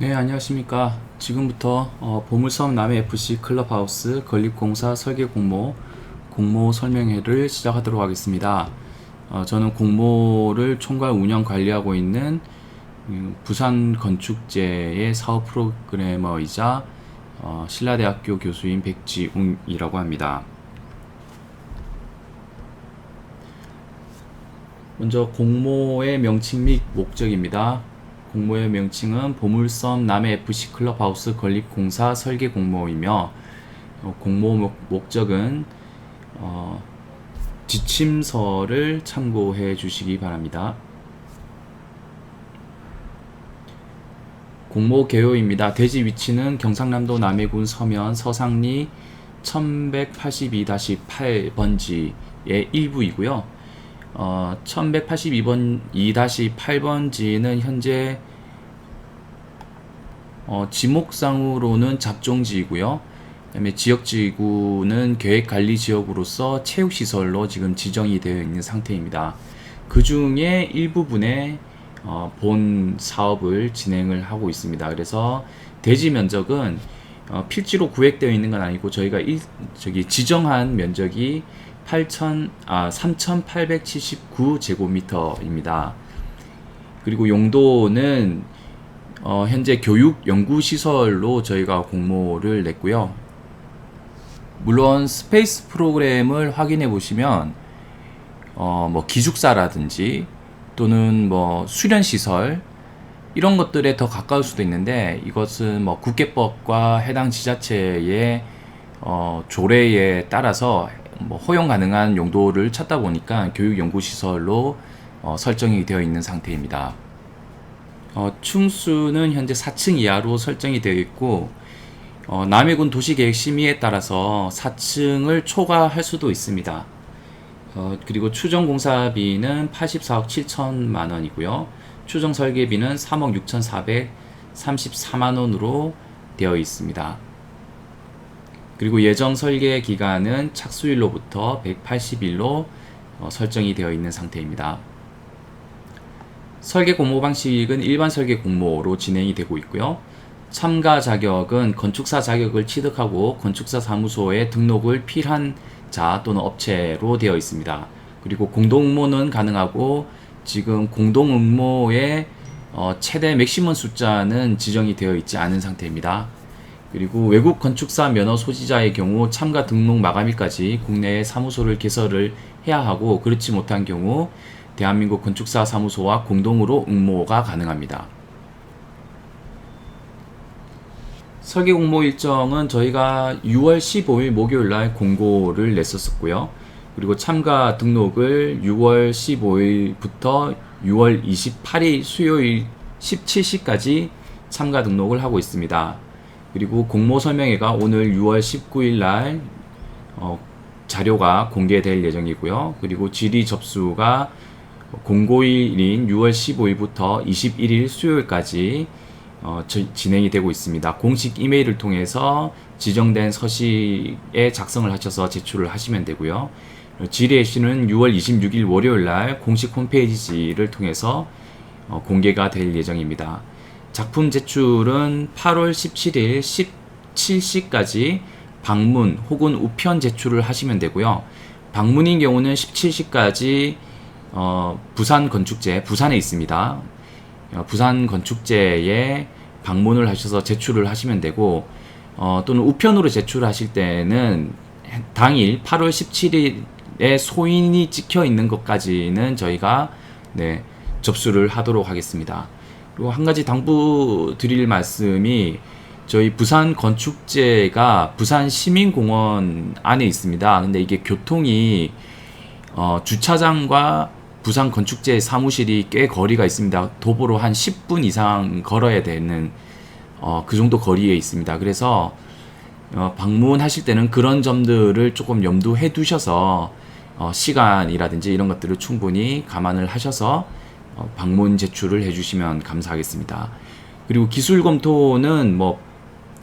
네, 안녕하십니까. 지금부터 보물섬 남해FC 클럽하우스 건립공사 설계 공모 설명회를 시작하도록 하겠습니다. 저는 공모를 총괄 운영 관리하고 있는 부산 건축제의 사업 프로그래머이자 신라대학교 교수인 백지웅이라고 합니다. 먼저 공모의 명칭 및 목적입니다. 공모의 명칭은 보물섬 남해FC 클럽하우스 건립공사 설계 공모이며 공모 목적은 지침서를 참고해 주시기 바랍니다. 공모 개요입니다. 대지 위치는 경상남도 남해군 서면 서상리 1182-8번지의 일부이고요. 1182번 2-8번지는 현재 지목상으로는 잡종지이고요. 그다음에 지역지구는 계획관리지역으로서 체육시설로 지금 지정이 되어 있는 상태입니다. 그 중에 일부분의 본 사업을 진행을 하고 있습니다. 그래서 대지 면적은 필지로 구획되어 있는 건 아니고 저희가 지정한 면적이 3,879제곱미터입니다. 그리고 용도는 현재 교육 연구시설로 저희가 공모를 냈고요. 물론 스페이스 프로그램을 확인해 보시면 뭐 기숙사라든지 또는 뭐 수련시설 이런 것들에 더 가까울 수도 있는데, 이것은 뭐 국계법과 해당 지자체의 조례에 따라서 뭐 허용 가능한 용도를 찾다 보니까 교육연구시설로 설정이 되어 있는 상태입니다. 층수는 현재 4층 이하로 설정이 되어 있고, 남해군 도시계획 심의에 따라서 4층을 초과할 수도 있습니다. 그리고 추정 공사비는 84억 7천만 원이고요. 추정 설계비는 3억 6,434만 원으로 되어 있습니다. 그리고 예정 설계 기간은 착수일로부터 180일로 설정이 되어 있는 상태입니다. 설계 공모 방식은 일반 설계 공모로 진행이 되고 있고요. 참가 자격은 건축사 자격을 취득하고 건축사 사무소에 등록을 필한 자 또는 업체로 되어 있습니다. 그리고 공동응모는 가능하고, 지금 공동응모의 최대 맥시멈 숫자는 지정이 되어 있지 않은 상태입니다. 그리고 외국 건축사 면허 소지자의 경우 참가 등록 마감일까지 국내에 사무소를 개설을 해야 하고, 그렇지 못한 경우 대한민국 건축사 사무소와 공동으로 응모가 가능합니다. 설계 공모 일정은 저희가 6월 15일 목요일 날 공고를 냈었고요. 그리고 참가 등록을 6월 15일부터 6월 28일 수요일 17시까지 참가 등록을 하고 있습니다. 그리고 공모 설명회가 오늘 6월 19일 날 자료가 공개될 예정이고요. 그리고 질의 접수가 공고일인 6월 15일부터 21일 수요일까지 진행이 되고 있습니다. 공식 이메일을 통해서 지정된 서식에 작성을 하셔서 제출을 하시면 되고요. 질의 시는 6월 26일 월요일 날 공식 홈페이지를 통해서 공개가 될 예정입니다. 작품 제출은 8월 17일 17시까지 방문 혹은 우편 제출을 하시면 되고요. 방문인 경우는 17시까지 부산 건축제, 부산에 있습니다. 부산 건축제에 방문을 하셔서 제출을 하시면 되고, 또는 우편으로 제출하실 때는 당일 8월 17일에 소인이 찍혀 있는 것까지는 저희가 접수를 하도록 하겠습니다. 그리고 한 가지 당부 드릴 말씀이, 저희 부산 건축제가 부산 시민공원 안에 있습니다. 근데 이게 교통이 주차장과 부산 건축제 사무실이 꽤 거리가 있습니다. 도보로 한 10분 이상 걸어야 되는 그 정도 거리에 있습니다. 그래서 방문하실 때는 그런 점들을 조금 염두해 두셔서 시간이라든지 이런 것들을 충분히 감안을 하셔서 방문 제출을 해주시면 감사하겠습니다. 그리고 기술 검토는 뭐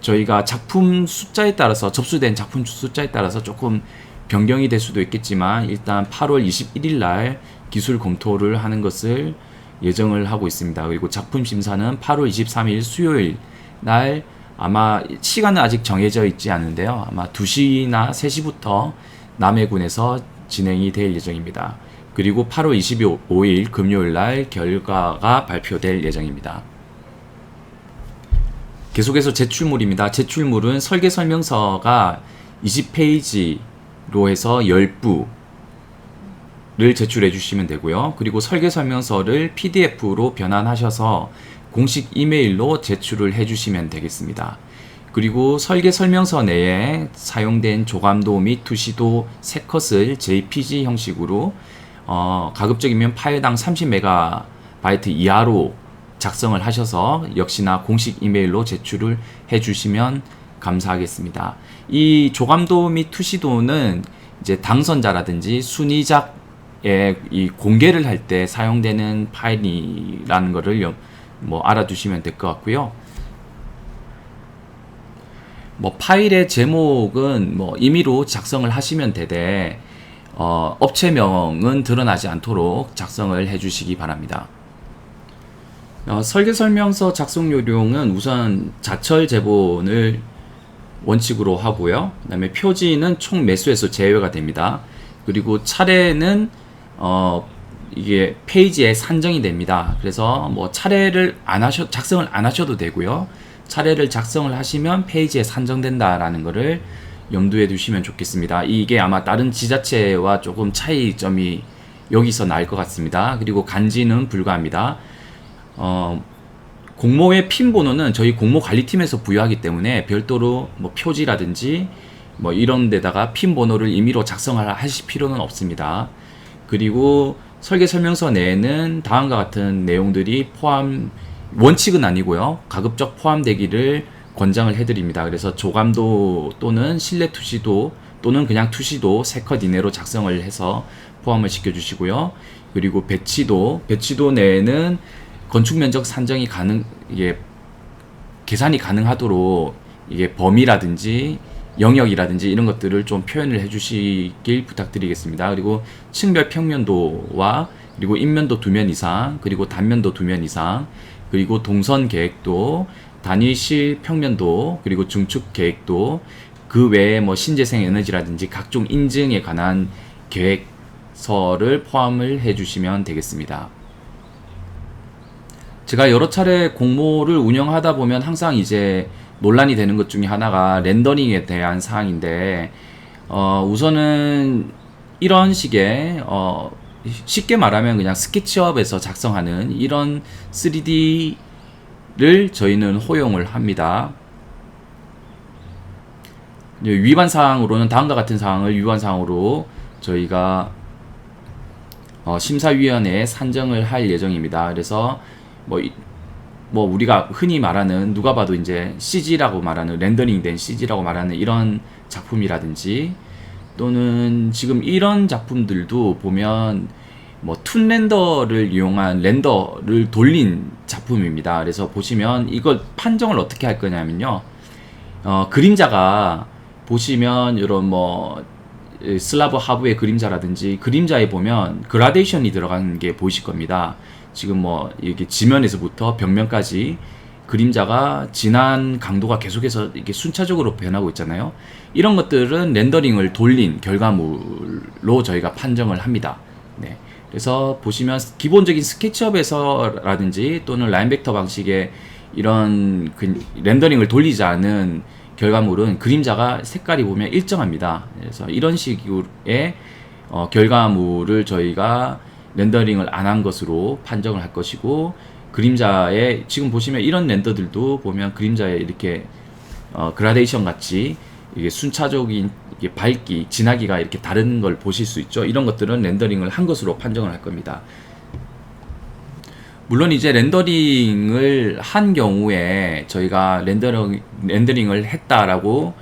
저희가 작품 숫자에 따라서, 접수된 작품 숫자에 따라서 조금 변경이 될 수도 있겠지만, 일단 8월 21일 날 기술 검토를 하는 것을 예정을 하고 있습니다. 그리고 작품 심사는 8월 23일 수요일 날 아마 시간은 아직 정해져 있지 않은데요. 아마 2시나 3시부터 남해군에서 진행이 될 예정입니다. 그리고 8월 25일 금요일 날 결과가 발표될 예정입니다. 계속해서 제출물입니다. 제출물은 설계 설명서가 20페이지로 해서 10부를 제출해 주시면 되고요. 그리고 설계 설명서를 PDF로 변환하셔서 공식 이메일로 제출을 해 주시면 되겠습니다. 그리고 설계 설명서 내에 사용된 조감도 및 투시도 3컷을 JPG 형식으로 가급적이면 파일당 30MB 이하로 작성을 하셔서 역시나 공식 이메일로 제출을 해 주시면 감사하겠습니다. 이 조감도 및 투시도는 이제 당선자라든지 순위작에 이 공개를 할 때 사용되는 파일이라는 것을 뭐 알아두시면 될 것 같고요. 뭐 파일의 제목은 뭐 임의로 작성을 하시면 되되 업체명은 드러나지 않도록 작성을 해 주시기 바랍니다. 설계 설명서 작성 요령은 우선 자철 제본을 원칙으로 하고요. 그 다음에 표지는 총 매수에서 제외가 됩니다. 그리고 차례는 이게 페이지에 산정이 됩니다. 그래서 뭐 차례를 작성을 안 하셔도 되고요. 차례를 작성을 하시면 페이지에 산정된다라는 것을 염두에 두시면 좋겠습니다. 이게 아마 다른 지자체와 조금 차이점이 여기서 날 것 같습니다. 그리고 간지는 불가합니다. 공모의 핀 번호는 저희 공모 관리팀에서 부여하기 때문에 별도로 뭐 표지라든지 뭐 이런 데다가 핀 번호를 임의로 작성을 하실 필요는 없습니다. 그리고 설계 설명서 내에는 다음과 같은 내용들이 원칙은 아니고요. 가급적 포함되기를 권장을 해드립니다. 그래서 조감도 또는 실내 투시도 또는 그냥 투시도 3컷 이내로 작성을 해서 포함을 시켜주시고요. 그리고 배치도 내에는 건축 면적 산정이 계산이 가능하도록 이게 범위라든지 영역이라든지 이런 것들을 좀 표현을 해주시길 부탁드리겠습니다. 그리고 층별 평면도와 그리고 인면도 2면 이상, 그리고 단면도 2면 이상, 그리고 동선 계획도, 단위실 평면도, 그리고 중축 계획도, 그 외에 뭐 신재생 에너지라든지 각종 인증에 관한 계획서를 포함을 해주시면 되겠습니다. 제가 여러 차례 공모를 운영하다 보면 항상 이제 논란이 되는 것 중에 하나가 렌더링에 대한 사항인데, 우선은 이런 식의, 쉽게 말하면 그냥 스케치업에서 작성하는 이런 3D를 저희는 허용을 합니다. 위반사항으로는 다음과 같은 사항을 위반사항으로 저희가 심사위원회에 산정을 할 예정입니다. 그래서 뭐 우리가 흔히 말하는 누가 봐도 이제 CG라고 말하는 렌더링된 CG라고 말하는 이런 작품이라든지 또는 지금 이런 작품들도 보면 뭐 툰 렌더를 이용한 렌더를 돌린 작품입니다. 그래서 보시면 이걸 판정을 어떻게 할 거냐면요. 그림자가 보시면 이런 뭐 슬라브 하부의 그림자라든지 그림자에 보면 그라데이션이 들어간 게 보이실 겁니다. 지금 뭐 이렇게 지면에서부터 벽면까지 그림자가 진한 강도가 계속해서 이렇게 순차적으로 변하고 있잖아요. 이런 것들은 렌더링을 돌린 결과물로 저희가 판정을 합니다. 네. 그래서 보시면 기본적인 스케치업에서라든지 또는 라인 벡터 방식의 이런 렌더링을 돌리지 않은 결과물은 그림자가 색깔이 보면 일정합니다. 그래서 이런 식의 결과물을 저희가 렌더링을 안 한 것으로 판정을 할 것이고, 그림자에 지금 보시면 이런 렌더들도 보면 그림자에 이렇게 그라데이션 같이 이게 순차적인 이게 밝기, 진하기가 이렇게 다른 걸 보실 수 있죠. 이런 것들은 렌더링을 한 것으로 판정을 할 겁니다. 물론 이제 렌더링을 한 경우에 저희가 렌더링을 했다라고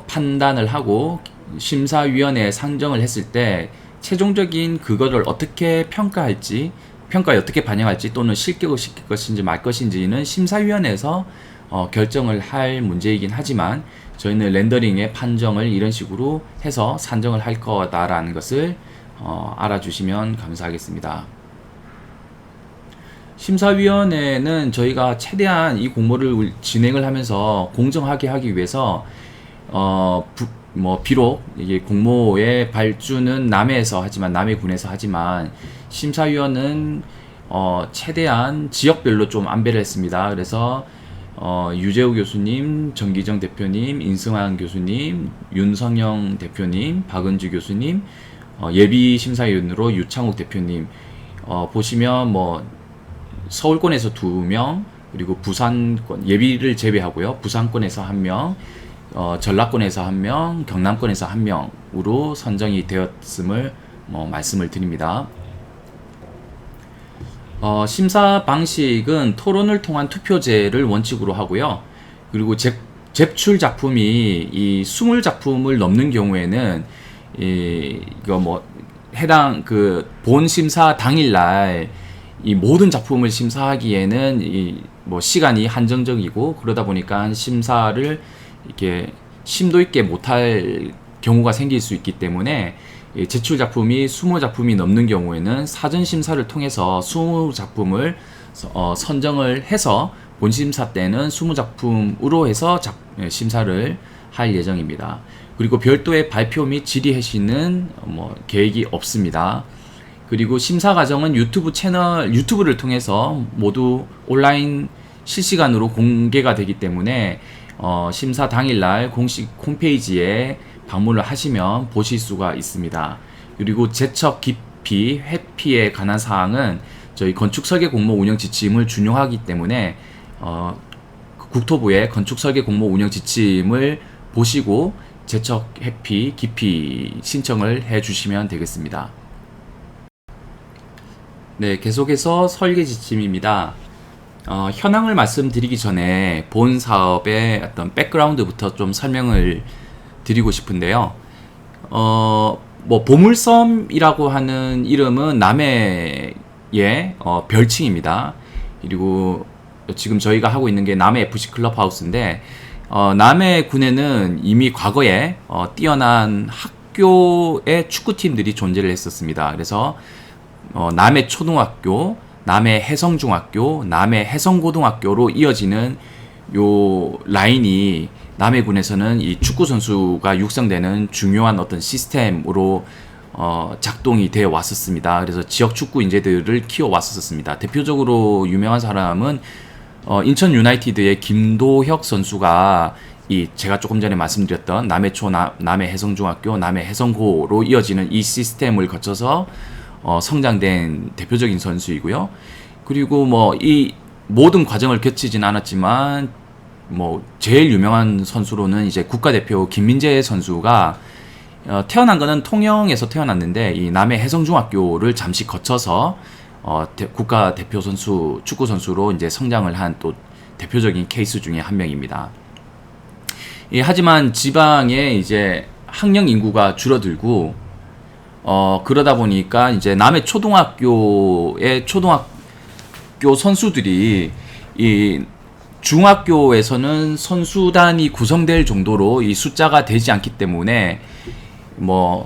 판단을 하고 심사위원회에 상정을 했을 때 최종적인 그거를 어떻게 평가에 어떻게 반영할지 또는 실격을 시킬 것인지 말 것인지는 심사위원회에서 결정을 할 문제이긴 하지만 저희는 렌더링의 판정을 이런 식으로 해서 산정을 할 거다라는 것을 알아주시면 감사하겠습니다. 심사위원회는 저희가 최대한 이 공모를 진행을 하면서 공정하게 하기 위해서 비록 이게 공모의 발주는 남해에서 하지만 남해군에서 하지만 심사위원은 최대한 지역별로 좀 안배를 했습니다. 그래서 유재우 교수님, 정기정 대표님, 인승환 교수님, 윤성영 대표님, 박은주 교수님, 예비 심사위원으로 유창욱 대표님, 보시면 서울권에서 2명, 그리고 부산권, 예비를 제외하고요. 부산권에서 1명, 전라권에서 1명, 경남권에서 1명으로 선정이 되었음을 말씀을 드립니다. 심사 방식은 토론을 통한 투표제를 원칙으로 하고요. 그리고 제출 작품이 이 20작품을 넘는 경우에는 해당 본 심사 당일날 이 모든 작품을 심사하기에는 시간이 한정적이고, 그러다 보니까 심사를 이렇게 심도 있게 못할 경우가 생길 수 있기 때문에 제출 작품이 20작품이 넘는 경우에는 사전 심사를 통해서 20작품을 선정을 해서 본심사 때는 20작품으로 해서 심사를 할 예정입니다. 그리고 별도의 발표 및 질의 해시는 계획이 없습니다. 그리고 심사 과정은 유튜브를 통해서 모두 온라인 실시간으로 공개가 되기 때문에 심사 당일날 공식 홈페이지에 방문을 하시면 보실 수가 있습니다. 그리고 제척 기피, 회피에 관한 사항은 저희 건축설계 공모 운영 지침을 준용하기 때문에 국토부의 건축설계 공모 운영 지침을 보시고 제척, 회피, 기피 신청을 해 주시면 되겠습니다. 네, 계속해서 설계 지침입니다. 현황을 말씀드리기 전에 본 사업의 어떤 백그라운드부터 좀 설명을 드리고 싶은데요. 보물섬이라고 하는 이름은 남해의 별칭입니다. 그리고 지금 저희가 하고 있는 게 남해 FC 클럽하우스인데, 남해군에는 이미 과거에 뛰어난 학교의 축구팀들이 존재를 했었습니다. 그래서 남해 초등학교, 남해 해성중학교, 남해 해성고등학교로 이어지는 요 라인이 남해군에서는 이 축구 선수가 육성되는 중요한 어떤 시스템으로 작동이 되어 왔었습니다. 그래서 지역 축구 인재들을 키워 왔었습니다. 대표적으로 유명한 사람은 인천 유나이티드의 김도혁 선수가 제가 조금 전에 말씀드렸던 남해초, 남해 해성중학교, 남해 해성고로 이어지는 이 시스템을 거쳐서 성장된 대표적인 선수이고요. 그리고 이 모든 과정을 거치진 않았지만 제일 유명한 선수로는 이제 국가대표 김민재 선수가 태어난 거는 통영에서 태어났는데 이 남해 해성중학교를 잠시 거쳐서 국가대표 선수, 축구 선수로 이제 성장을 한 또 대표적인 케이스 중에 한 명입니다. 하지만 지방에 이제 학령 인구가 줄어들고 그러다 보니까 이제 남해 초등학교의 초등학교 선수들이 이 중학교에서는 선수단이 구성될 정도로 이 숫자가 되지 않기 때문에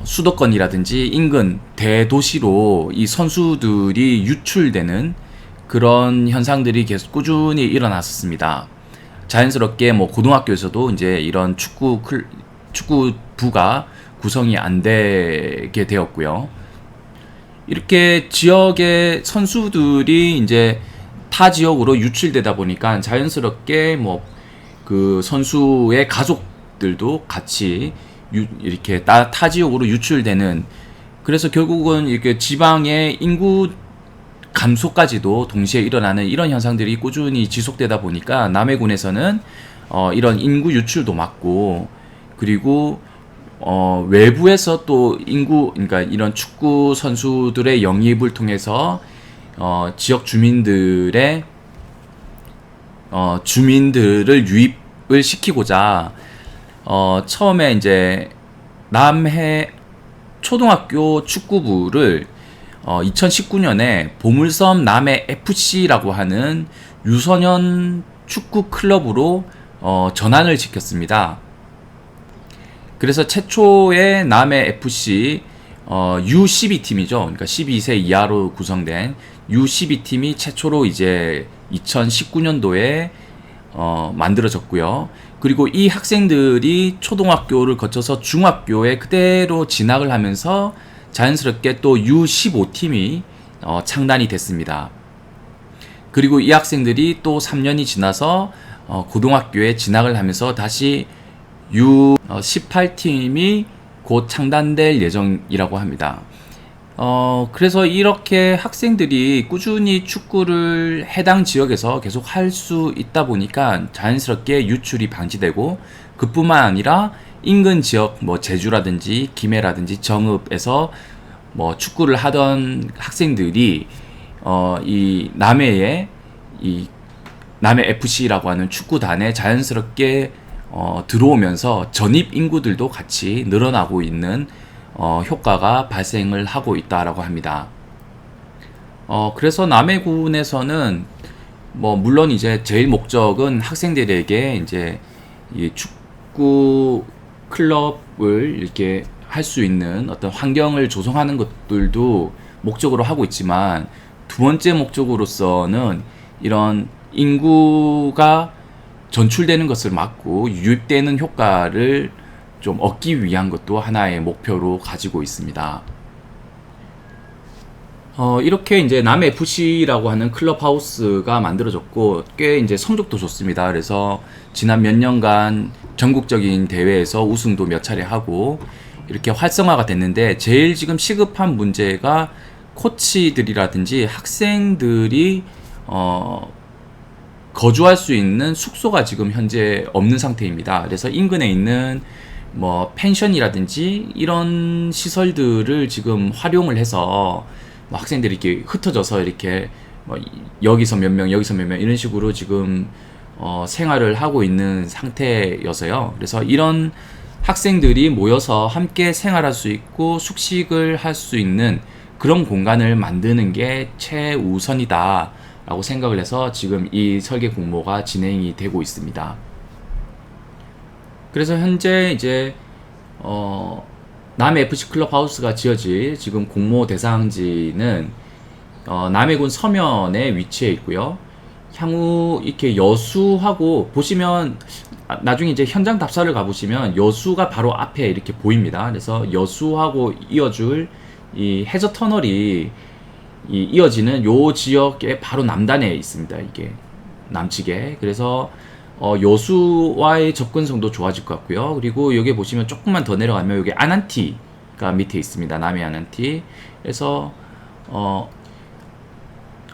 수도권이라든지 인근 대도시로 이 선수들이 유출되는 그런 현상들이 계속 꾸준히 일어났었습니다. 자연스럽게 고등학교에서도 이제 이런 축구부가 구성이 안 되게 되었고요. 이렇게 지역의 선수들이 이제 타 지역으로 유출되다 보니까 자연스럽게 그 선수의 가족들도 같이 이렇게 타 지역으로 유출되는, 그래서 결국은 이렇게 지방의 인구 감소까지도 동시에 일어나는 이런 현상들이 꾸준히 지속되다 보니까 남해군에서는 이런 인구 유출도 막고, 그리고 외부에서 또 그러니까 이런 축구 선수들의 영입을 통해서 지역 주민들을 유입을 시키고자 처음에 이제 남해 초등학교 축구부를 2019년에 보물섬 남해 FC라고 하는 유소년 축구 클럽으로 전환을 시켰습니다. 그래서 최초의 남해 FC U12 팀이죠. 그러니까 12세 이하로 구성된 U12팀이 최초로 이제 2019년도에 만들어졌고요. 그리고 이 학생들이 초등학교를 거쳐서 중학교에 그대로 진학을 하면서 자연스럽게 또 U15팀이 창단이 됐습니다. 그리고 이 학생들이 또 3년이 지나서 고등학교에 진학을 하면서 다시 U18팀이 곧 창단될 예정이라고 합니다. 그래서 이렇게 학생들이 꾸준히 축구를 해당 지역에서 계속 할 수 있다 보니까 자연스럽게 유출이 방지되고, 그뿐만 아니라 인근 지역 뭐 제주라든지 김해라든지 정읍에서 뭐 축구를 하던 학생들이 이 남해의 이 남해 FC라고 하는 축구단에 자연스럽게 들어오면서 전입 인구들도 같이 늘어나고 있는 효과가 발생을 하고 있다라고 합니다. 그래서 남해군에서는 뭐 물론 이제 제일 목적은 학생들에게 이제 이 축구 클럽을 이렇게 할 수 있는 어떤 환경을 조성하는 것들도 목적으로 하고 있지만, 두 번째 목적으로서는 이런 인구가 전출되는 것을 막고 유입되는 효과를 좀 얻기 위한 것도 하나의 목표로 가지고 있습니다. 이렇게 이제 남FC라고 하는 클럽하우스가 만들어졌고, 꽤 이제 성적도 좋습니다. 그래서 지난 몇 년간 전국적인 대회에서 우승도 몇 차례 하고 이렇게 활성화가 됐는데, 제일 지금 시급한 문제가 코치들이라든지 학생들이 거주할 수 있는 숙소가 지금 현재 없는 상태입니다. 그래서 인근에 있는 뭐 펜션이라든지 이런 시설들을 지금 활용을 해서 뭐 학생들이 이렇게 흩어져서 이렇게 뭐 여기서 몇 명, 여기서 몇 명 이런 식으로 지금 생활을 하고 있는 상태여서요. 그래서 이런 학생들이 모여서 함께 생활할 수 있고 숙식을 할 수 있는 그런 공간을 만드는 게 최우선이다 라고 생각을 해서 지금 이 설계 공모가 진행이 되고 있습니다. 그래서 현재 이제 남해FC 클럽하우스가 지어질 지금 공모 대상지는 남해군 서면에 위치해 있고요. 향후 이렇게 여수하고 보시면 나중에 이제 현장 답사를 가보시면 여수가 바로 앞에 이렇게 보입니다. 그래서 여수하고 이어줄 이 해저 터널이 이어지는 요 지역의 바로 남단에 있습니다. 이게 남측에. 그래서 여수와의 접근성도 좋아질 것 같고요. 그리고 여기 보시면 조금만 더 내려가면 여기 아난티가 밑에 있습니다. 남해 아난티. 그래서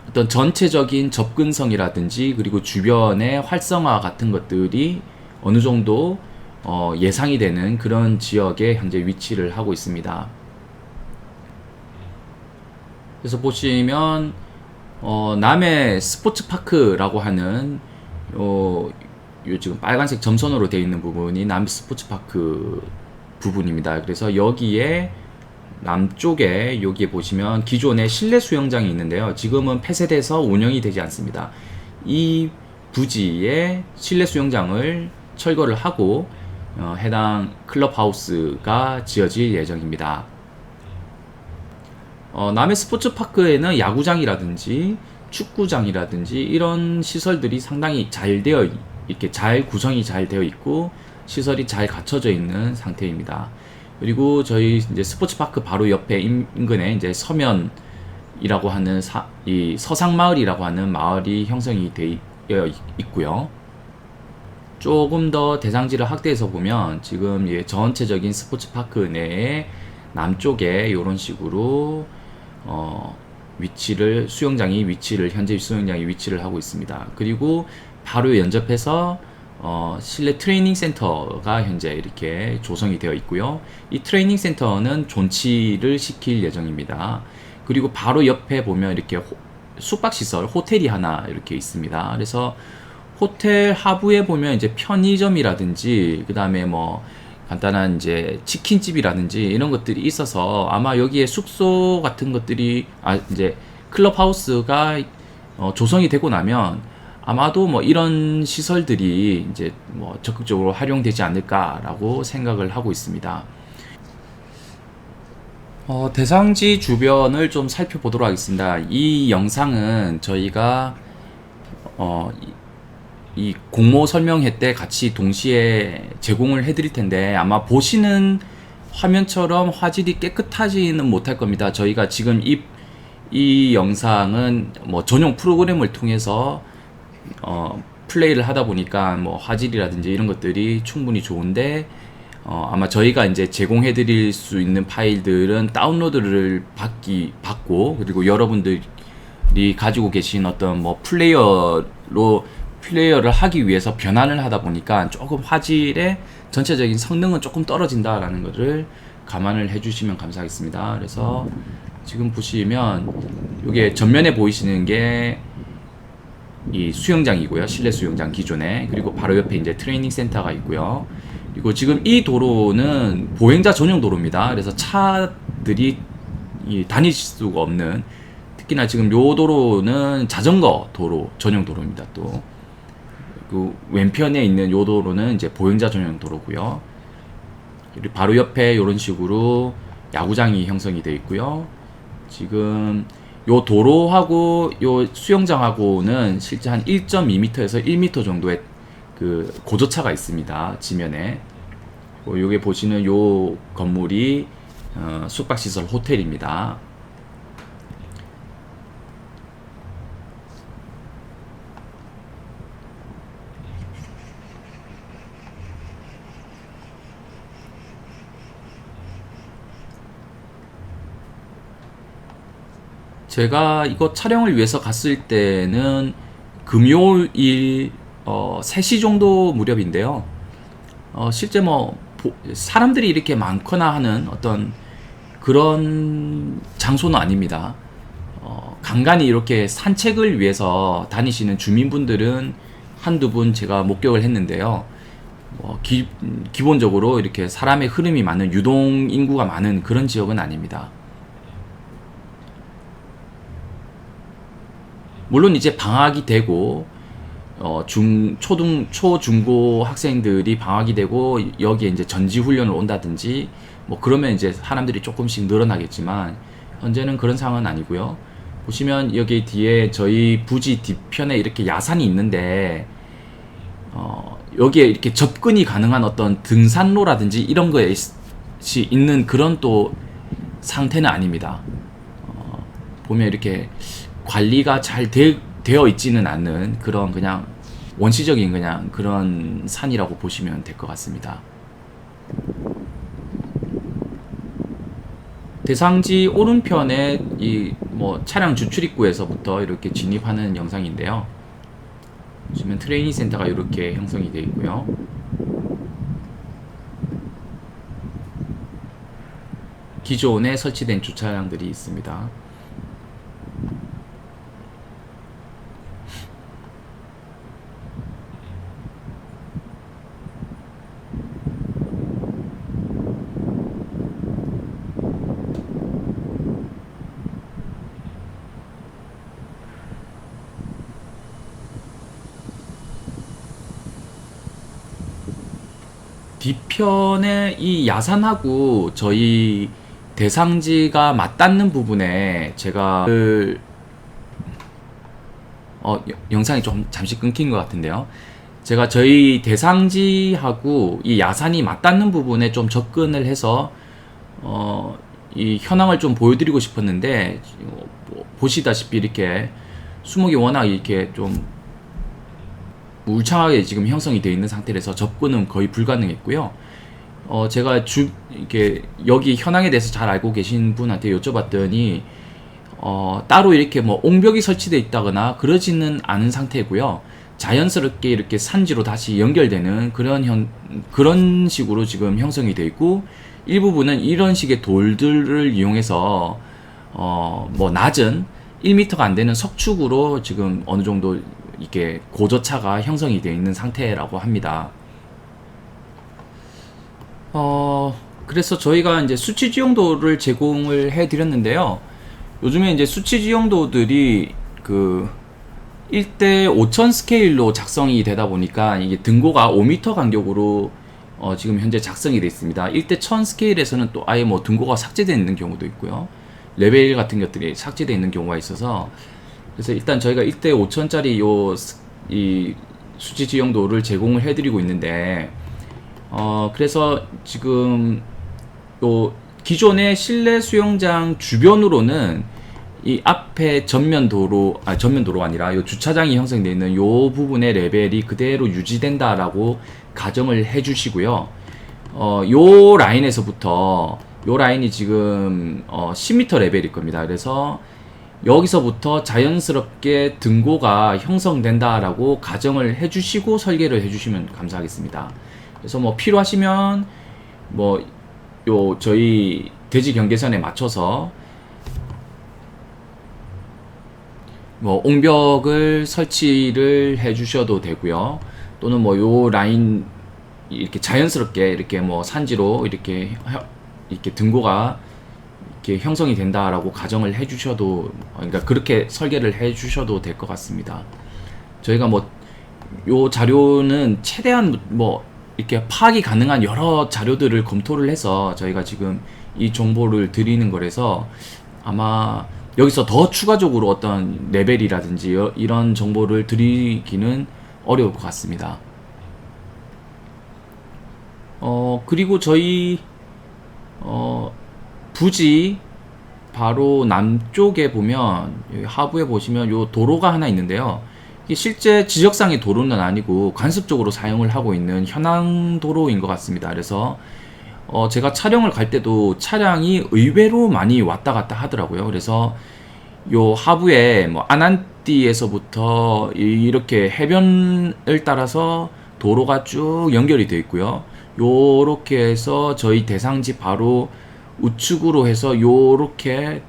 어떤 전체적인 접근성이라든지 그리고 주변의 활성화 같은 것들이 어느 정도 예상이 되는 그런 지역에 현재 위치를 하고 있습니다. 그래서 보시면 남해 스포츠파크라고 하는 요 지금 빨간색 점선으로 되어 있는 부분이 남해 스포츠파크 부분입니다. 그래서 여기에 남쪽에 여기에 보시면 기존에 실내 수영장이 있는데요. 지금은 폐쇄돼서 운영이 되지 않습니다. 이 부지에 실내 수영장을 철거를 하고 해당 클럽하우스가 지어질 예정입니다. 남해 스포츠파크에는 야구장이라든지 축구장이라든지 이런 시설들이 상당히 이렇게 잘 구성이 잘 되어 있고 시설이 잘 갖춰져 있는 상태입니다. 그리고 저희 이제 스포츠파크 바로 옆에 인근에 이제 서면이라고 하는 이 서상마을이라고 하는 마을이 형성이 되어 있고요. 조금 더 대상지를 확대해서 보면 지금 전체적인 스포츠파크 내에 남쪽에 이런 식으로 현재 수영장이 위치를 하고 있습니다. 그리고 바로 연접해서 실내 트레이닝 센터가 현재 이렇게 조성이 되어 있고요. 이 트레이닝 센터는 존치를 시킬 예정입니다. 그리고 바로 옆에 보면 이렇게 숙박시설, 호텔이 하나 이렇게 있습니다. 그래서 호텔 하부에 보면 이제 편의점이라든지 그 다음에 뭐 간단한 이제 치킨집이라든지 이런 것들이 있어서 아마 여기에 숙소 같은 것들이 이제 클럽하우스가 조성이 되고 나면 아마도 뭐 이런 시설들이 이제 뭐 적극적으로 활용되지 않을까라고 생각을 하고 있습니다. 대상지 주변을 좀 살펴보도록 하겠습니다. 이 영상은 저희가 이 공모 설명회 때 같이 동시에 제공을 해드릴 텐데 아마 보시는 화면처럼 화질이 깨끗하지는 못할 겁니다. 저희가 지금 이 영상은 뭐 전용 프로그램을 통해서 플레이를 하다 보니까 뭐 화질이라든지 이런 것들이 충분히 좋은데 아마 저희가 이제 제공해 드릴 수 있는 파일들은 다운로드를 받고 그리고 여러분들이 가지고 계신 어떤 뭐 플레이어를 하기 위해서 변환을 하다 보니까 조금 화질의 전체적인 성능은 조금 떨어진다라는 것을 감안을 해 주시면 감사하겠습니다. 그래서 지금 보시면 이게 전면에 보이시는 게 이 수영장이고요. 실내 수영장 기존에. 그리고 바로 옆에 이제 트레이닝 센터가 있고요. 그리고 지금 이 도로는 보행자 전용 도로입니다. 그래서 차들이 다닐 수가 없는, 특히나 지금 요 도로는 자전거 도로 전용 도로입니다. 또 그 왼편에 있는 요 도로는 이제 보행자 전용 도로고요. 그리고 바로 옆에 이런 식으로 야구장이 형성이 되어 있고요. 지금 요 도로하고 요 수영장하고는 실제 한 1.2m에서 1m 정도의 그 고저차가 있습니다. 지면에. 요게 보시는 요 건물이 숙박시설 호텔입니다. 제가 이거 촬영을 위해서 갔을 때는 금요일 3시 정도 무렵인데요. 실제 뭐 사람들이 이렇게 많거나 하는 어떤 그런 장소는 아닙니다. 간간히 이렇게 산책을 위해서 다니시는 주민분들은 한두 분 제가 목격을 했는데요. 기본적으로 이렇게 사람의 흐름이 많은, 유동 인구가 많은 그런 지역은 아닙니다. 물론 이제 방학이 되고 초, 중고 학생들이 방학이 되고 여기에 이제 전지 훈련을 온다든지 뭐 그러면 이제 사람들이 조금씩 늘어나겠지만 현재는 그런 상황은 아니고요. 보시면 여기 뒤에 저희 부지 뒤편에 이렇게 야산이 있는데 여기에 이렇게 접근이 가능한 어떤 등산로라든지 이런 것이 있는 그런 또 상태는 아닙니다. 보면 이렇게 관리가 잘 되어 있지는 않는 그런 그냥 원시적인 그냥 그런 산이라고 보시면 될 것 같습니다. 대상지 오른편에 이 뭐 차량 주출 입구에서부터 이렇게 진입하는 영상인데요. 보시면 트레이닝 센터가 이렇게 형성이 되어 있고요. 기존에 설치된 주차장들이 있습니다. 뒤편에 이 야산하고 저희 대상지가 맞닿는 부분에 제가 영상이 좀 잠시 끊긴 것 같은데요. 제가 저희 대상지하고 이 야산이 맞닿는 부분에 좀 접근을 해서 이 현황을 좀 보여드리고 싶었는데 보시다시피 이렇게 수목이 워낙 이렇게 좀 울창하게 지금 형성이 되어 있는 상태라서 접근은 거의 불가능했고요. 제가 이렇게 여기 현황에 대해서 잘 알고 계신 분한테 여쭤봤더니 따로 이렇게 뭐 옹벽이 설치되어 있다거나 그러지는 않은 상태고요. 자연스럽게 이렇게 산지로 다시 연결되는 그런 식으로 지금 형성이 되어 있고, 일부분은 이런 식의 돌들을 이용해서 뭐 낮은 1m가 안 되는 석축으로 지금 어느 정도 이게 고저차가 형성이 되어 있는 상태라고 합니다. 그래서 저희가 이제 수치 지형도를 제공을 해 드렸는데요. 요즘에 이제 수치 지형도들이 그 1대 5000 스케일로 작성이 되다 보니까 이게 등고가 5m 간격으로 지금 현재 작성이 되어 있습니다. 1대 1000 스케일에서는 또 아예 뭐 등고가 삭제되어 있는 경우도 있고요. 레벨 같은 것들이 삭제되어 있는 경우가 있어서, 그래서 일단 저희가 1대 5000짜리 이 수치 지형도를 제공을 해드리고 있는데, 그래서 지금 요 기존의 실내 수영장 주변으로는 이 앞에 전면도로가 아니라 요 주차장이 형성되어 있는 요 부분의 레벨이 그대로 유지된다라고 가정을 해 주시고요. 요 라인에서부터, 요 라인이 지금 10m 레벨일 겁니다. 그래서 여기서부터 자연스럽게 등고가 형성된다라고 가정을 해 주시고 설계를 해 주시면 감사하겠습니다. 그래서 뭐 필요하시면 뭐 요 저희 대지 경계선에 맞춰서 뭐 옹벽을 설치를 해 주셔도 되고요. 또는 뭐 요 라인 이렇게 자연스럽게 이렇게 뭐 산지로 이렇게 등고가 이렇게 형성이 된다라고 가정을 해 주셔도, 그러니까 그렇게 설계를 해 주셔도 될 것 같습니다. 저희가 뭐 요 자료는 최대한 뭐 이렇게 파악이 가능한 여러 자료들을 검토를 해서 저희가 지금 이 정보를 드리는 거라서 아마 여기서 더 추가적으로 어떤 레벨이라든지 이런 정보를 드리기는 어려울 것 같습니다. 그리고 저희 부지 바로 남쪽에 보면, 여기 하부에 보시면 요 도로가 하나 있는데요. 이게 실제 지적상의 도로는 아니고 관습적으로 사용을 하고 있는 현황 도로인 것 같습니다. 그래서 제가 촬영을 갈 때도 차량이 의외로 많이 왔다 갔다 하더라고요. 그래서 요 하부에 뭐 아난띠에서부터 이렇게 해변을 따라서 도로가 쭉 연결이 되어 있고요. 요렇게 해서 저희 대상지 바로 우측으로 해서 요렇게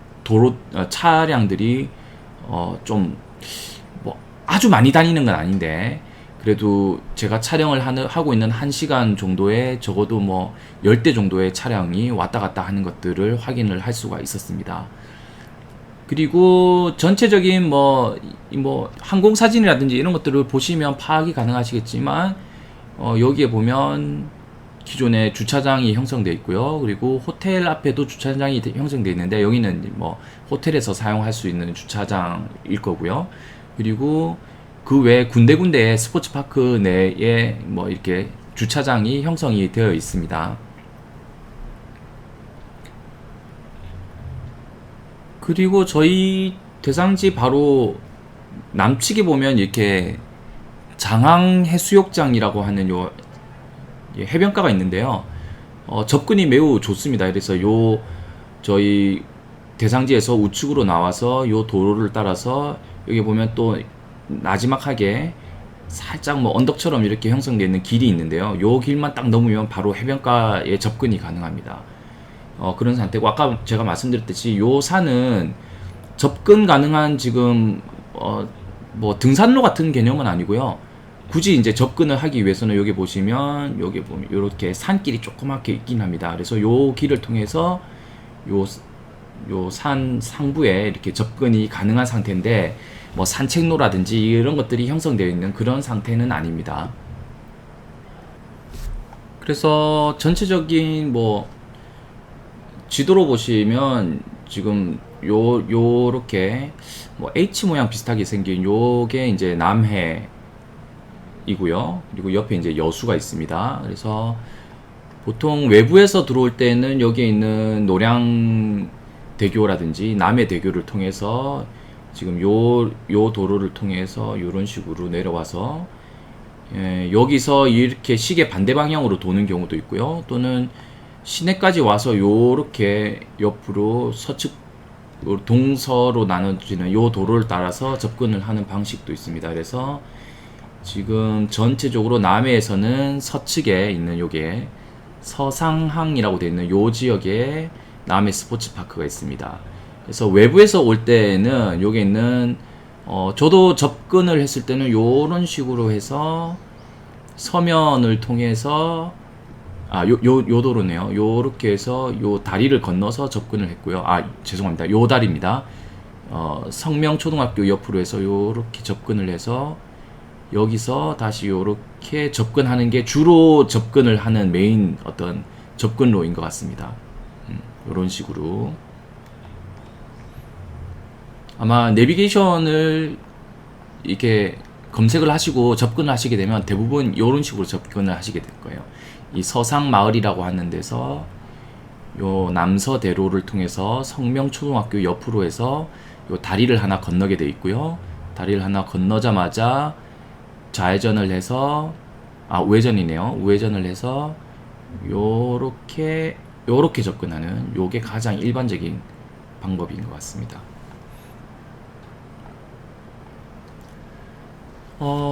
차량들이 좀 뭐 아주 많이 다니는 건 아닌데, 그래도 제가 촬영을 하고 있는 1시간 정도에 적어도 뭐 10대 정도의 차량이 왔다 갔다 하는 것들을 확인을 할 수가 있었습니다. 그리고 전체적인 뭐 항공사진이라든지 이런 것들을 보시면 파악이 가능하시겠지만, 여기에 보면 기존에 주차장이 형성되어 있고요. 그리고 호텔 앞에도 주차장이 형성되어 있는데, 여기는 뭐 호텔에서 사용할 수 있는 주차장일 거고요. 그리고 그 외 군데군데 스포츠파크 내에 뭐 이렇게 주차장이 형성이 되어 있습니다. 그리고 저희 대상지 바로 남측에 보면 이렇게 장항해수욕장이라고 하는 요 해변가가 있는데요. 접근이 매우 좋습니다. 그래서 저희 대상지에서 우측으로 나와서 요 도로를 따라서 여기 보면 또 나지막하게 살짝 뭐 언덕처럼 이렇게 형성되어 있는 길이 있는데요. 요 길만 딱 넘으면 바로 해변가에 접근이 가능합니다. 그런 상태고, 아까 제가 말씀드렸듯이 요 산은 접근 가능한 지금 뭐 등산로 같은 개념은 아니고요. 굳이 이제 접근을 하기 위해서는 여기 보면 요렇게 산길이 조그맣게 있긴 합니다. 그래서 요 길을 통해서 요 산 상부에 이렇게 접근이 가능한 상태인데, 뭐 산책로라든지 이런 것들이 형성되어 있는 그런 상태는 아닙니다. 그래서 전체적인 뭐 지도로 보시면 지금 요렇게 뭐 H 모양 비슷하게 생긴 요게 이제 남해이고요. 그리고 옆에 이제 여수가 있습니다. 그래서 보통 외부에서 들어올 때는 여기에 있는 노량대교라든지 남해대교를 통해서 지금 요 도로를 통해서 요런 식으로 내려와서 여기서 이렇게 시계 반대 방향으로 도는 경우도 있고요. 또는 시내까지 와서 요렇게 옆으로 서측 동서로 나눠지는 요 도로를 따라서 접근을 하는 방식도 있습니다. 그래서 지금 전체적으로 남해에서는 서측에 있는 요게 서상항이라고 되어 있는 요 지역에 남해 스포츠파크가 있습니다. 그래서 외부에서 올 때는 요게 있는 저도 접근을 했을 때는 요런 식으로 해서 서면을 통해서 요 도로네요. 요렇게 해서 요 다리를 건너서 접근을 했고요. 죄송합니다. 요 다리입니다. 성명초등학교 옆으로 해서 요렇게 접근을 해서 여기서 다시 요렇게 접근하는 게 주로 접근을 하는 메인 어떤 접근로인 것 같습니다. 이런 식으로 아마 내비게이션을 이렇게 검색을 하시고 접근을 하시게 되면 대부분 이런 식으로 접근을 하시게 될 거예요. 이 서상마을이라고 하는 데서 요 남서대로를 통해서 성명초등학교 옆으로 해서 요 다리를 하나 건너게 돼 있고요. 다리를 하나 건너자마자 좌회전을 해서 우회전이네요. 우회전을 해서 요렇게 접근하는 요게 가장 일반적인 방법인 것 같습니다.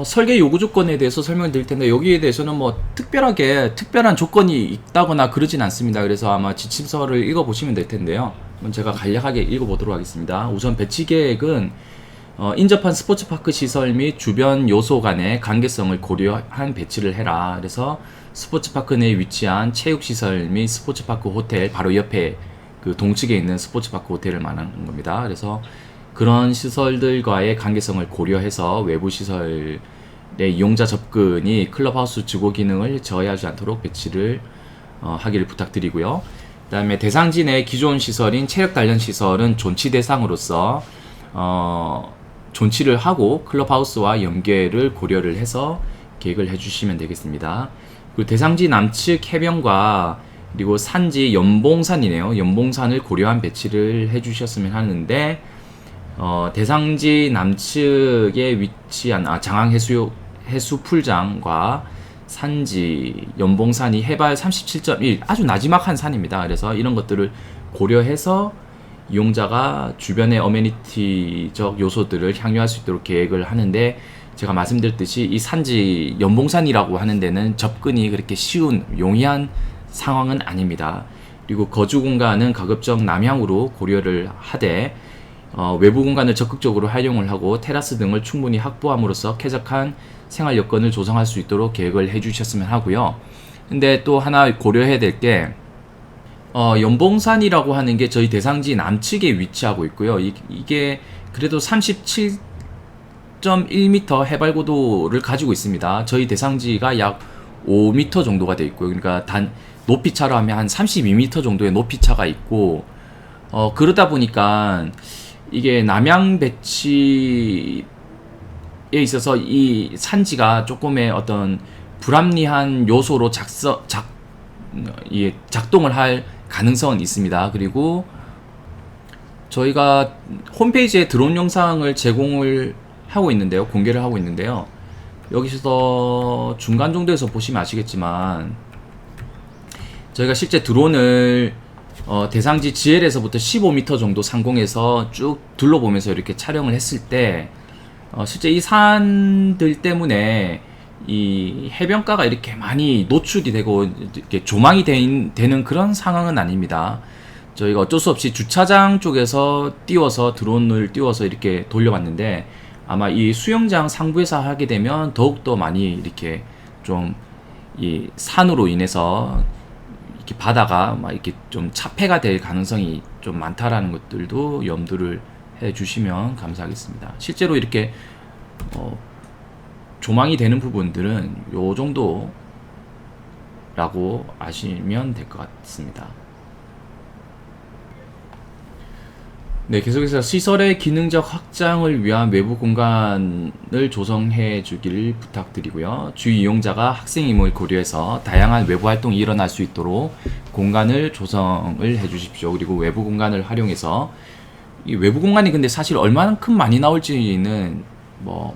설계 요구 조건에 대해서 설명을 드릴 텐데 여기에 대해서는 뭐 특별한 조건이 있다거나 그러진 않습니다. 그래서 아마 지침서를 읽어보시면 될 텐데요. 한번 제가 간략하게 읽어보도록 하겠습니다. 우선 배치 계획은 인접한 스포츠파크 시설 및 주변 요소 간의 관계성을 고려한 배치를 해라. 그래서 스포츠파크 내에 위치한 체육시설 및 스포츠파크 호텔 바로 옆에 그 동측에 있는 스포츠파크 호텔을 말하는 겁니다. 그래서 그런 시설들과의 관계성을 고려해서 외부 시설의 이용자 접근이 클럽하우스 주거 기능을 저해하지 않도록 배치를 하기를 부탁드리고요. 그 다음에 대상지 내 기존 시설인 체력 단련 시설은 존치 대상으로서 존치를 하고 클럽하우스와 연계를 고려를 해서 계획을 해주시면 되겠습니다. 그리고 대상지 남측 해변과 그리고 산지 연봉산이네요. 연봉산을 고려한 배치를 해주셨으면 하는데 대상지 남측에 위치한 장항 해수 풀장과 산지 연봉산이 해발 37.1 아주 나지막한 산입니다. 그래서 이런 것들을 고려해서 이용자가 주변의 어메니티적 요소들을 향유할 수 있도록 계획을 하는데 제가 말씀드렸듯이 이 산지 연봉산이라고 하는 데는 접근이 그렇게 쉬운 용이한 상황은 아닙니다. 그리고 거주 공간은 가급적 남향으로 고려를 하되 외부 공간을 적극적으로 활용을 하고 테라스 등을 충분히 확보함으로써 쾌적한 생활 여건을 조성할 수 있도록 계획을 해주셨으면 하고요. 근데 또 하나 고려해야 될 게 연봉산이라고 하는 게 저희 대상지 남측에 위치하고 있고요. 이게 그래도 37.1m 해발 고도를 가지고 있습니다. 저희 대상지가 약 5m 정도가 돼 있고요. 그러니까 높이 차로 하면 한 32m 정도의 높이 차가 있고 그러다 보니까 이게 남향 배치에 있어서 이 산지가 조금의 어떤 불합리한 요소로 작동을 할 가능성은 있습니다. 그리고 저희가 홈페이지에 드론 영상을 제공을 하고 있는데요. 공개를 하고 있는데요. 여기서 중간 정도에서 보시면 아시겠지만 저희가 실제 드론을 대상지 GL에서부터 15m 정도 상공에서 쭉 둘러보면서 이렇게 촬영을 했을 때 실제 이 산들 때문에 이 해변가가 이렇게 많이 노출이 되고 이렇게 조망이 되는 그런 상황은 아닙니다. 저희가 어쩔 수 없이 주차장 쪽에서 드론을 띄워서 이렇게 돌려봤는데 아마 이 수영장 상부에서 하게 되면 더욱더 많이 이렇게 좀 이 산으로 인해서 이렇게 바다가 막 이렇게 좀 차폐가 될 가능성이 좀 많다라는 것들도 염두를 해 주시면 감사하겠습니다. 실제로 이렇게 조망이 되는 부분들은 요 정도라고 아시면 될 것 같습니다. 네, 계속해서 시설의 기능적 확장을 위한 외부 공간을 조성해 주기를 부탁드리고요. 주 이용자가 학생임을 고려해서 다양한 외부 활동이 일어날 수 있도록 공간을 조성을 해 주십시오. 그리고 외부 공간을 활용해서 이 외부 공간이 근데 사실 얼마만큼 많이 나올지는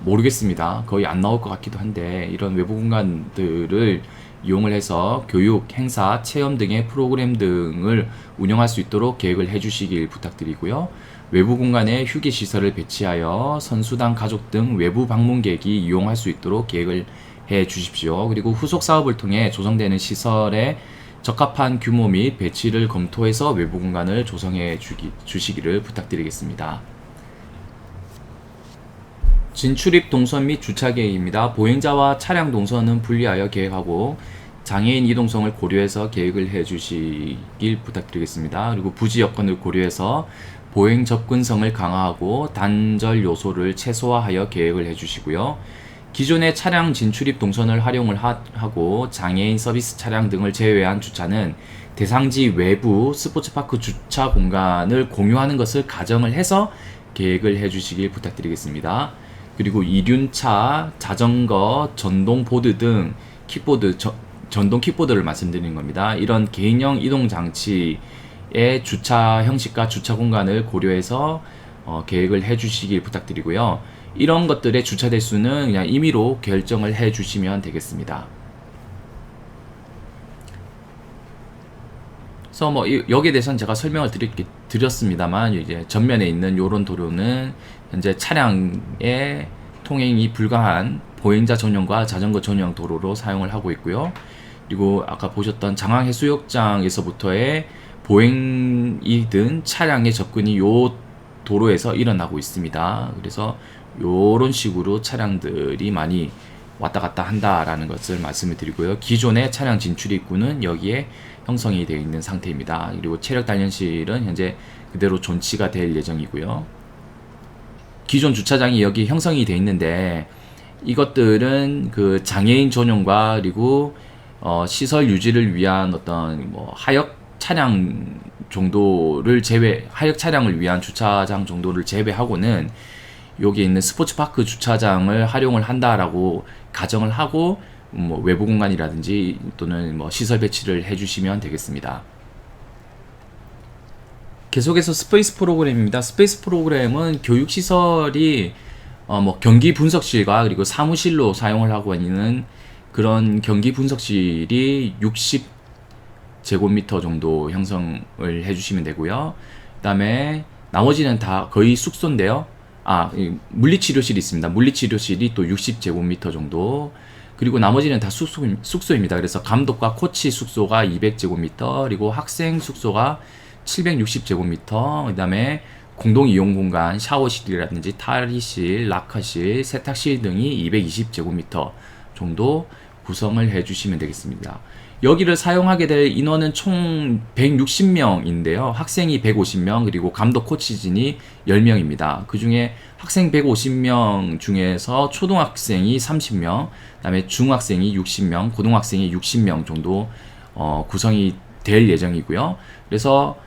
모르겠습니다. 거의 안 나올 것 같기도 한데 이런 외부 공간들을 이용을 해서 교육, 행사, 체험 등의 프로그램 등을 운영할 수 있도록 계획을 해주시길 부탁드리고요. 외부 공간에 휴게 시설을 배치하여 선수단 가족 등 외부 방문객이 이용할 수 있도록 계획을 해 주십시오. 그리고 후속 사업을 통해 조성되는 시설에 적합한 규모 및 배치를 검토해서 외부 공간을 조성해 주시기를 부탁드리겠습니다. 진출입 동선 및 주차 계획입니다. 보행자와 차량 동선은 분리하여 계획하고 장애인 이동성을 고려해서 계획을 해 주시길 부탁드리겠습니다. 그리고 부지 여건을 고려해서 보행 접근성을 강화하고 단절 요소를 최소화하여 계획을 해 주시고요. 기존의 차량 진출입 동선을 활용을 하고 장애인 서비스 차량 등을 제외한 주차는 대상지 외부 스포츠파크 주차 공간을 공유하는 것을 가정을 해서 계획을 해주시길 부탁드리겠습니다. 그리고 이륜차, 자전거, 전동 보드 등 킥보드, 전동 킥보드를 말씀드리는 겁니다. 이런 개인형 이동 장치의 주차 형식과 주차 공간을 고려해서 계획을 해주시길 부탁드리고요. 이런 것들의 주차 대수는 그냥 임의로 결정을 해주시면 되겠습니다. 그래서 뭐 여기에 대해서는 제가 설명을 드렸습니다만, 이제 전면에 있는 요런 도로는 현재 차량의 통행이 불가한 보행자 전용과 자전거 전용 도로로 사용을 하고 있고요. 그리고 아까 보셨던 장항해수욕장에서부터의 보행이든 차량의 접근이 요 도로에서 일어나고 있습니다. 그래서 요런 식으로 차량들이 많이 왔다 갔다 한다라는 것을 말씀을 드리고요. 기존의 차량 진출 입구는 여기에 형성이 되어 있는 상태입니다. 그리고 체력 단련실은 현재 그대로 존치가 될 예정이고요. 기존 주차장이 여기 형성이 되어 있는데, 이것들은 그 장애인 전용과 그리고 시설 유지를 위한 어떤 뭐 하역 차량 정도를 하역 차량을 위한 주차장 정도를 제외하고는 여기 있는 스포츠파크 주차장을 활용을 한다라고 가정을 하고 뭐 외부 공간이라든지 또는 뭐 시설 배치를 해주시면 되겠습니다. 계속해서 스페이스 프로그램입니다. 스페이스 프로그램은 교육시설이 뭐 경기 분석실과 그리고 사무실로 사용을 하고 있는 그런 경기 분석실이 60제곱미터 정도 형성을 해주시면 되고요. 그 다음에 나머지는 다 거의 숙소인데요. 물리치료실이 있습니다. 물리치료실이 또 60제곱미터 정도. 그리고 나머지는 다 숙소입니다. 그래서 감독과 코치 숙소가 200제곱미터, 그리고 학생 숙소가 760제곱미터, 그 다음에 공동 이용 공간, 샤워실이라든지 탈의실, 락커실, 세탁실 등이 220제곱미터 정도 구성을 해주시면 되겠습니다. 여기를 사용하게 될 인원은 총 160명인데요. 학생이 150명, 그리고 감독 코치진이 10명입니다. 그 중에 학생 150명 중에서 초등학생이 30명, 그 다음에 중학생이 60명, 고등학생이 60명 정도 구성이 될 예정이고요. 그래서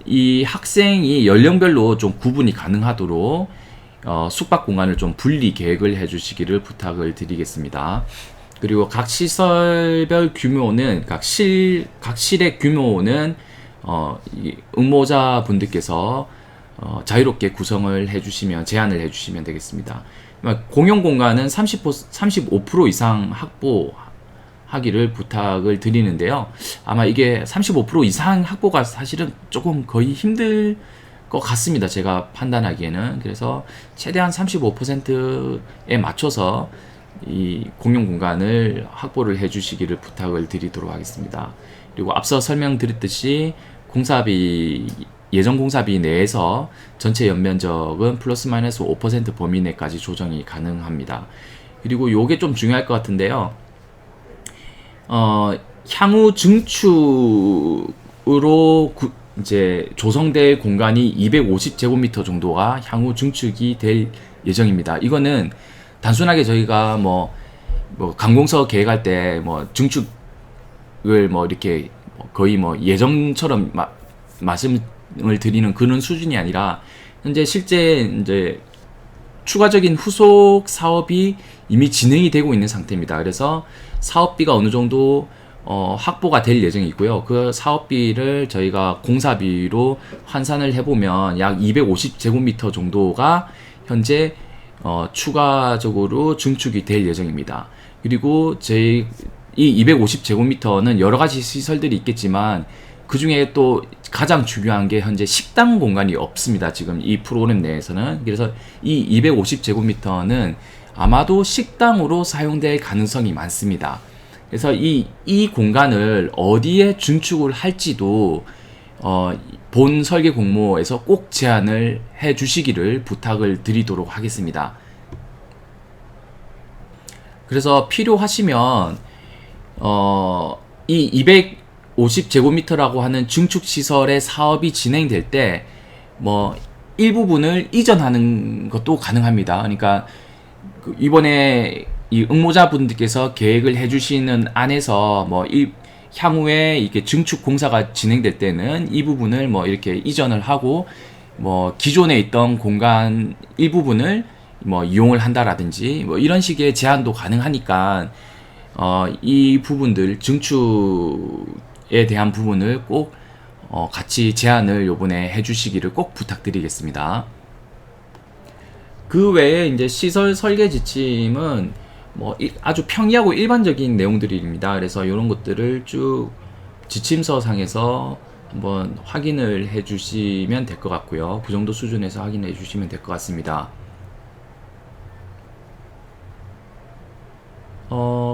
이 학생이 연령별로 좀 구분이 가능하도록 숙박 공간을 좀 분리 계획을 해주시기를 부탁을 드리겠습니다. 그리고 각 시설별 규모는 각 실의 규모는 응모자 분들께서 자유롭게 구성을 해주시면 제한을 해주시면 되겠습니다. 공용 공간은 35% 이상 확보하기를 부탁을 드리는데요. 아마 이게 35% 이상 확보가 사실은 조금 거의 힘들 것 같습니다. 제가 판단하기에는. 그래서 최대한 35%에 맞춰서 이 공용 공간을 확보를 해주시기를 부탁을 드리도록 하겠습니다. 그리고 앞서 설명드렸듯이 예정 공사비 내에서 전체 연면적은 플러스 마이너스 5% 범위 내까지 조정이 가능합니다. 그리고 요게 좀 중요할 것 같은데요. 향후 증축으로 이제 조성될 공간이 250제곱미터 정도가 향후 증축이 될 예정입니다. 이거는 단순하게 저희가 뭐 관공서 계획할 때 뭐 증축을 뭐 이렇게 거의 뭐 예정처럼 말씀을 드리는 그런 수준이 아니라, 현재 실제 이제 추가적인 후속 사업이 이미 진행이 되고 있는 상태입니다. 그래서 사업비가 어느 정도 확보가 될 예정이고요. 그 사업비를 저희가 공사비로 환산을 해보면 약 250제곱미터 정도가 현재 추가적으로 증축이 될 예정입니다. 그리고 이 250제곱미터는 여러 가지 시설들이 있겠지만 그 중에 또 가장 중요한 게 현재 식당 공간이 없습니다. 지금 이 프로그램 내에서는. 그래서 이 250제곱미터는 아마도 식당으로 사용될 가능성이 많습니다. 그래서 이 공간을 어디에 증축을 할지도 본 설계 공모에서 꼭 제안을 해 주시기를 부탁을 드리도록 하겠습니다. 그래서 필요하시면 이 250제곱미터라고 하는 증축시설의 사업이 진행될 때 뭐 일부분을 이전하는 것도 가능합니다. 그러니까 이번에 이 응모자분들께서 계획을 해주시는 안에서 뭐 향후에 이렇게 증축 공사가 진행될 때는 이 부분을 뭐 이렇게 이전을 하고 뭐 기존에 있던 공간 일부분을 뭐 이용을 한다라든지 뭐 이런 식의 제한도 가능하니까 이 부분들 증축에 대한 부분을 꼭 같이 제안을 요번에 해주시기를 꼭 부탁드리겠습니다. 그 외에 이제 시설 설계 지침은 뭐 아주 평이하고 일반적인 내용들입니다. 그래서 이런 것들을 쭉 지침서 상에서 한번 확인을 해주시면 될 것 같고요. 그 정도 수준에서 확인해 주시면 될 것 같습니다.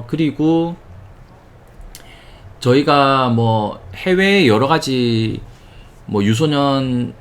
그리고 저희가 뭐 해외 여러 가지 뭐 유소년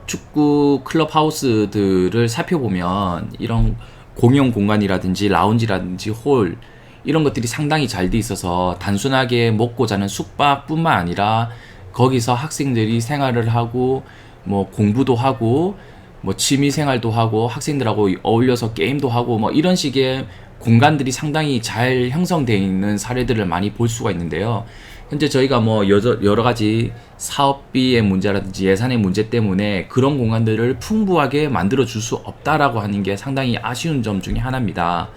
축구 클럽하우스들을 살펴보면 이런 공용 공간이라든지 라운지라든지 홀 이런 것들이 상당히 잘 돼 있어서 단순하게 먹고 자는 숙박뿐만 아니라 거기서 학생들이 생활을 하고 뭐 공부도 하고 뭐 취미 생활도 하고 학생들하고 어울려서 게임도 하고 뭐 이런 식의 공간들이 상당히 잘 형성되어 있는 사례들을 많이 볼 수가 있는데요. 현재 저희가 뭐 여러 가지 사업비의 문제라든지 예산의 문제 때문에 그런 공간들을 풍부하게 만들어 줄 수 없다라고 하는 게 상당히 아쉬운 점 중에 하나입니다.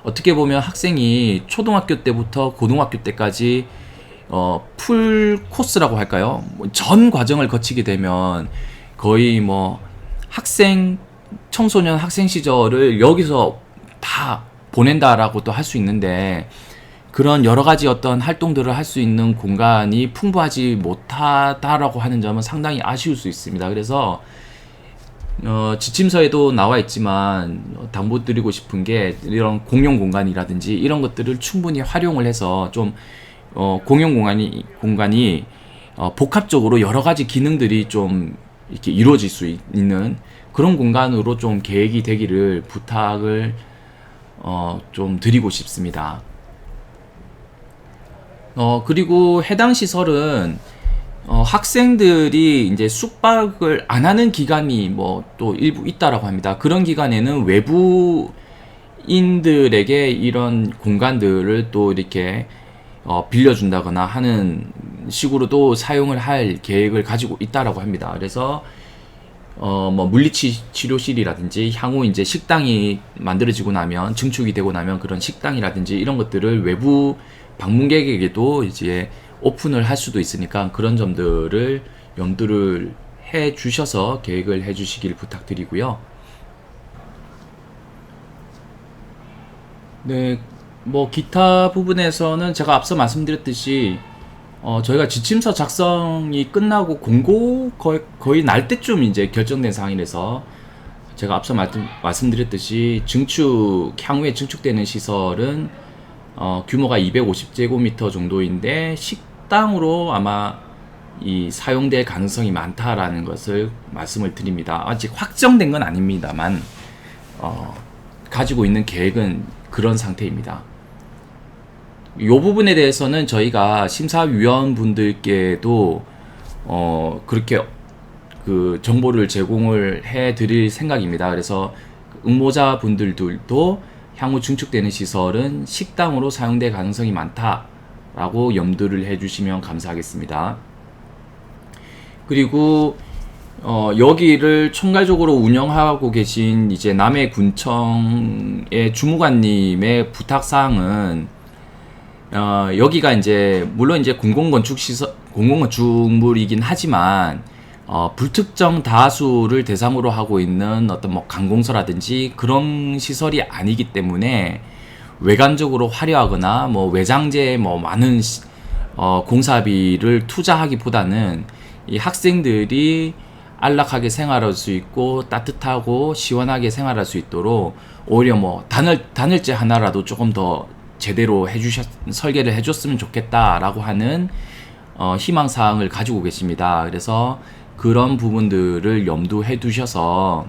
어떻게 보면 학생이 초등학교 때부터 고등학교 때까지 풀 코스라고 할까요? 전 과정을 거치게 되면 거의 뭐 청소년 학생 시절을 여기서 다 보낸다라고 또 할 수 있는데 그런 여러 가지 어떤 활동들을 할 수 있는 공간이 풍부하지 못하다라고 하는 점은 상당히 아쉬울 수 있습니다. 그래서 지침서에도 나와 있지만 당부드리고 싶은 게 이런 공용 공간이라든지 이런 것들을 충분히 활용을 해서 좀 공용 공간이 복합적으로 여러 가지 기능들이 좀 이렇게 이루어질 수 있는 그런 공간으로 좀 계획이 되기를 부탁을 좀 드리고 싶습니다. 그리고 해당 시설은 학생들이 이제 숙박을 안 하는 기간이 뭐 또 일부 있다라고 합니다. 그런 기간에는 외부인들에게 이런 공간들을 또 이렇게 빌려준다거나 하는 식으로도 사용을 할 계획을 가지고 있다라고 합니다. 그래서 뭐 물리치료실이라든지 향후 이제 식당이 만들어지고 나면 증축이 되고 나면 그런 식당이라든지 이런 것들을 외부 방문객에게도 이제 오픈을 할 수도 있으니까 그런 점들을 염두를 해 주셔서 계획을 해 주시길 부탁드리고요. 네, 뭐 기타 부분에서는 제가 앞서 말씀드렸듯이 저희가 지침서 작성이 끝나고 공고 거의 날 때쯤 이제 결정된 상황이라서 제가 앞서 말씀드렸듯이 향후에 증축되는 시설은 규모가 250제곱미터 정도인데 식당으로 아마 사용될 가능성이 많다라는 것을 말씀을 드립니다. 아직 확정된 건 아닙니다만 가지고 있는 계획은 그런 상태입니다. 이 부분에 대해서는 저희가 심사위원분들께도 그렇게 그 정보를 제공을 해 드릴 생각입니다. 그래서 응모자 분들도 향후 증축되는 시설은 식당으로 사용될 가능성이 많다라고 염두를 해주시면 감사하겠습니다. 그리고 여기를 총괄적으로 운영하고 계신 이제 남해군청의 주무관님의 부탁사항은 여기가 이제 물론 이제 공공건축물이긴 하지만 불특정 다수를 대상으로 하고 있는 어떤 뭐 관공서라든지 그런 시설이 아니기 때문에 외관적으로 화려하거나 뭐 외장재에 뭐 많은 공사비를 투자하기보다는 이 학생들이 안락하게 생활할 수 있고 따뜻하고 시원하게 생활할 수 있도록 오히려 뭐 단열재 하나라도 조금 더 제대로 설계를 해줬으면 좋겠다라고 하는 희망사항을 가지고 계십니다. 그래서 그런 부분들을 염두해 두셔서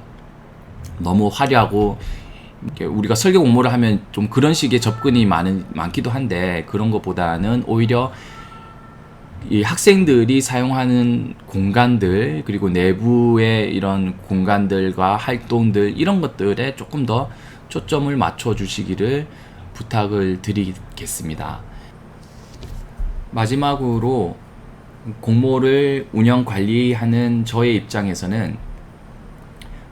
너무 화려하고 우리가 설계 공모를 하면 좀 그런 식의 접근이 많기도 한데 그런 것보다는 오히려 이 학생들이 사용하는 공간들 그리고 내부의 이런 공간들과 활동들 이런 것들에 조금 더 초점을 맞춰 주시기를 부탁을 드리겠습니다. 마지막으로 공모를 운영 관리하는 저의 입장에서는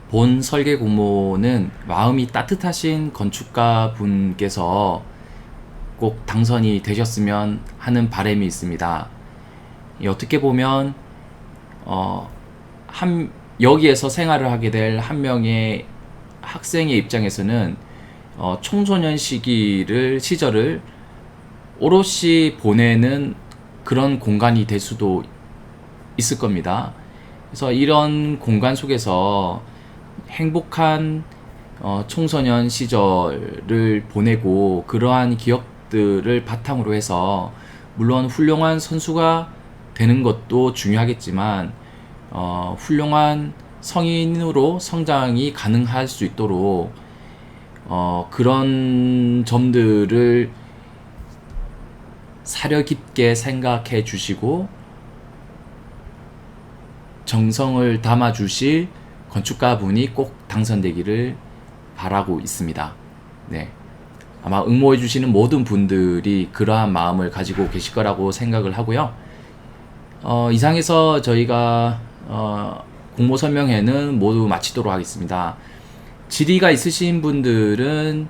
본 설계 공모는 마음이 따뜻하신 건축가 분께서 꼭 당선이 되셨으면 하는 바람이 있습니다. 어떻게 보면 여기에서 생활을 하게 될 한 명의 학생의 입장에서는 청소년 시절을 오롯이 보내는 그런 공간이 될 수도 있을 겁니다. 그래서 이런 공간 속에서 행복한 청소년 시절을 보내고 그러한 기억들을 바탕으로 해서 물론 훌륭한 선수가 되는 것도 중요하겠지만 훌륭한 성인으로 성장이 가능할 수 있도록 그런 점들을 사려 깊게 생각해 주시고 정성을 담아 주실 건축가 분이 꼭 당선되기를 바라고 있습니다. 네. 아마 응모해 주시는 모든 분들이 그러한 마음을 가지고 계실 거라고 생각을 하고요. 이상해서 저희가 공모 설명회는 모두 마치도록 하겠습니다. 질의가 있으신 분들은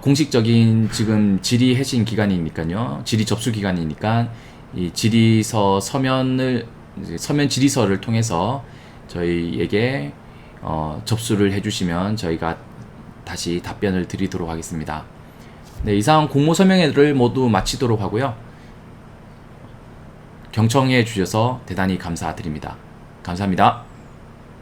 공식적인 지금 질의 해신 기간이니까요. 질의 접수 기간이니까 이 질의서 서면 질의서를 통해서 저희에게 접수를 해주시면 저희가 다시 답변을 드리도록 하겠습니다. 네, 이상 공모 설명회를 모두 마치도록 하고요. 경청해 주셔서 대단히 감사드립니다. 감사합니다.